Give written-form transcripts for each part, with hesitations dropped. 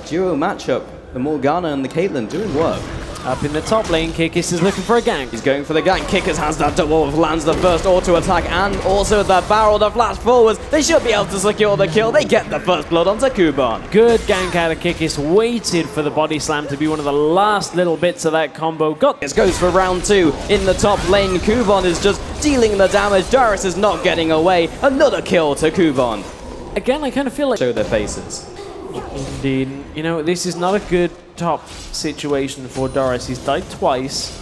Duo matchup, the Morgana and the Caitlyn doing work. Up in the top lane, Kikis is looking for a gank. He's going for the gank. Kickers has that double, lands the first auto attack and also the barrel to flash forwards. They should be able to secure the kill. They get the first blood onto Kuban. Good gank out of Kikis. Waited for the body slam to be one of the last little bits of that combo. It goes for round 2 in the top lane. Kuban is just dealing the damage. Darius is not getting away. Another kill to Kuban. Again, I kind of feel like... Show their faces. Indeed. You know, this is not a good top situation for Darius. He's died twice.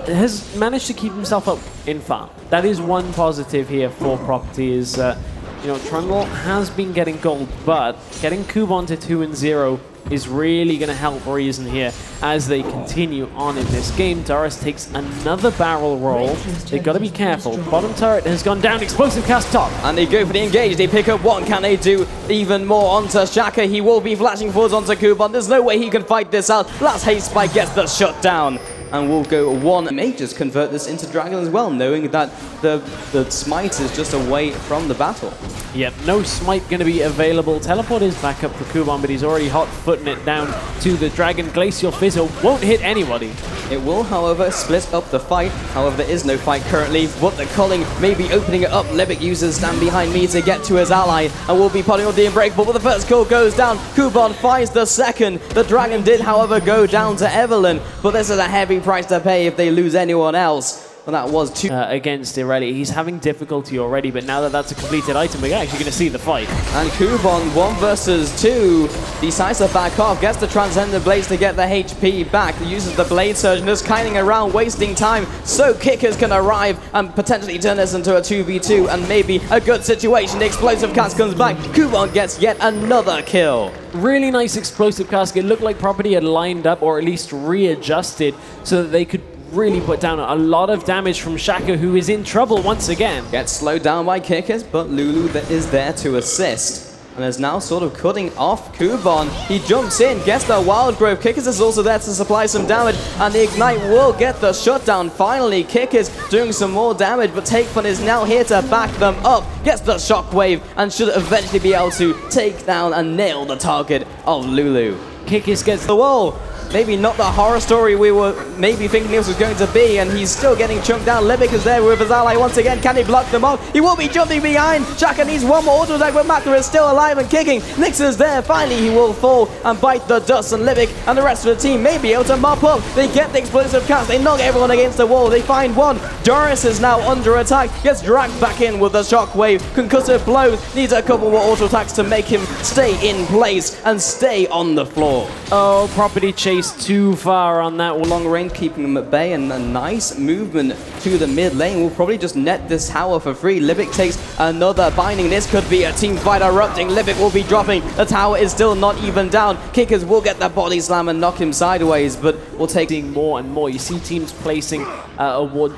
Has managed to keep himself up in farm. That is one positive here for Property is, you know, Trundle has been getting gold, but getting Kuban to 2-0 is really going to help Reasaon here as they continue on in this game. Darius takes another barrel roll. They've got to be careful. Bottom turret has gone down. Explosive cast top. And they go for the engage. They pick up one. Can they do even more onto Shaka? He will be flashing forwards onto Kuban. There's no way he can fight this out. Last haste spike gets the shutdown. And we'll go one. May just convert this into Dragon as well, knowing that the smite is just away from the battle. Yep, no smite going to be available. Teleport is back up for Kuban, but he's already hot-footing it down to the Dragon. Glacial Fizzle won't hit anybody. It will, however, split up the fight. However, there is no fight currently. What they're calling may be opening it up. Levick uses Stand Behind Me to get to his ally and will be potting on the Unbreakable, but the first kill goes down. Kuban finds the second. The Dragon did, however, go down to Evelyn, but this is a heavy price to pay if they lose anyone else. Well, that was two against Irelia. He's having difficulty already, but now that that's a completed item, we're actually going to see the fight. And Kuban, 1 versus 2, decides to back off, gets the Transcendent Blades to get the HP back, uses the Blade Surge and just kiting around, wasting time, so Kickers can arrive and potentially turn this into a 2v2 and maybe a good situation. The Explosive Cast comes back, Kuban gets yet another kill. Really nice Explosive Cast. It looked like Property had lined up or at least readjusted so that they could really put down a lot of damage from Shaka, who is in trouble once again. Gets slowed down by Kickers, but Lulu is there to assist. And is now sort of cutting off Kuban. He jumps in, gets the Wild Growth. Kickers is also there to supply some damage, and the Ignite will get the shutdown. Finally, Kickers doing some more damage, but Takefun is now here to back them up. Gets the Shockwave, and should eventually be able to take down and nail the target of Lulu. Kickers gets the wall. Maybe not the horror story we were maybe thinking this was going to be, and he's still getting chunked down. Levick is there with his ally once again. Can he block them off? He will be jumping behind. Shaka needs one more auto attack, but Makra is still alive and kicking. Nyx is there. Finally, he will fall and bite the dust, and Levick and the rest of the team may be able to mop up. They get the Explosive Cast. They knock everyone against the wall. They find one. Darius is now under attack. Gets dragged back in with the Shockwave. Concussive blows. Needs a couple more auto attacks to make him stay in place and stay on the floor. Oh, Property chase too far on that one. Long range, keeping them at bay, and a nice movement to the mid lane will probably just net this tower for free. Livick takes another binding. This could be a team fight erupting. Livick will be dropping. The tower is still not even down. Kickers will get the body slam and knock him sideways, but will take more and more. You see teams placing a ward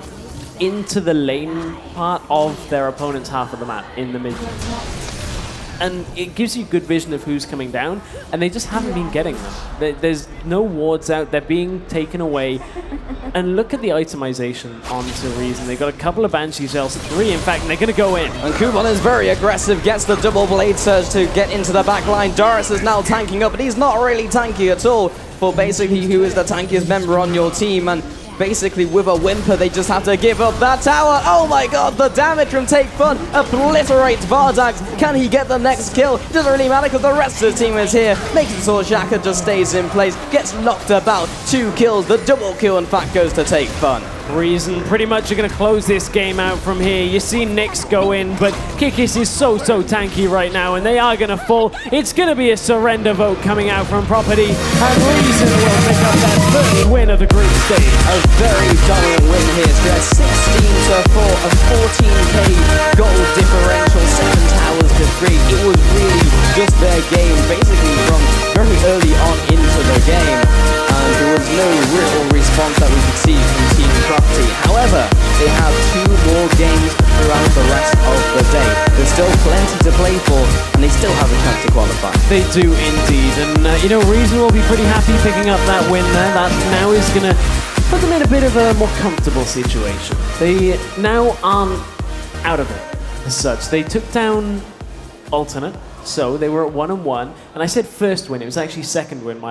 into the lane part of their opponent's half of the map in the mid. And it gives you good vision of who's coming down, and they just haven't been getting them. There's no wards out, they're being taken away. And look at the itemization onto Reasaon. They've got a couple of Banshee shells, 3 in fact, and they're going to go in. And Kuban is very aggressive, gets the double Blade Surge to get into the back line. Darius is now tanking up, but he's not really tanky at all for basically who is the tankiest member on your team. And basically, with a whimper, they just have to give up that tower. Oh my god, the damage from Takefun obliterates Vardax. Can he get the next kill? It doesn't really matter because the rest of the team is here. Making sure Shaka just stays in place, gets knocked about. 2 kills, the double kill in fact goes to Takefun. Reasaon pretty much are going to close this game out from here. You see Nyx go in, but Kikis is so tanky right now, and they are going to fall. It's going to be a surrender vote coming out from Property, and Reasaon will pick up that first win of the group stage. A very dominant win here. So they're 16-4, a 14k gold differential, 7 towers to 3. It was really just their game, basically from very early on into the game. And there was no real response that we could see from Team Property. However, they have 2 more games throughout the rest of the day. There's still plenty to play for, and they still have a chance to qualify. They do indeed, and you know, Reasaon will be pretty happy picking up that win there. That now is going to put them in a bit of a more comfortable situation. They now aren't out of it as such. They took down Alternate, So they were at 1-1, and I said first win. It was actually second win. My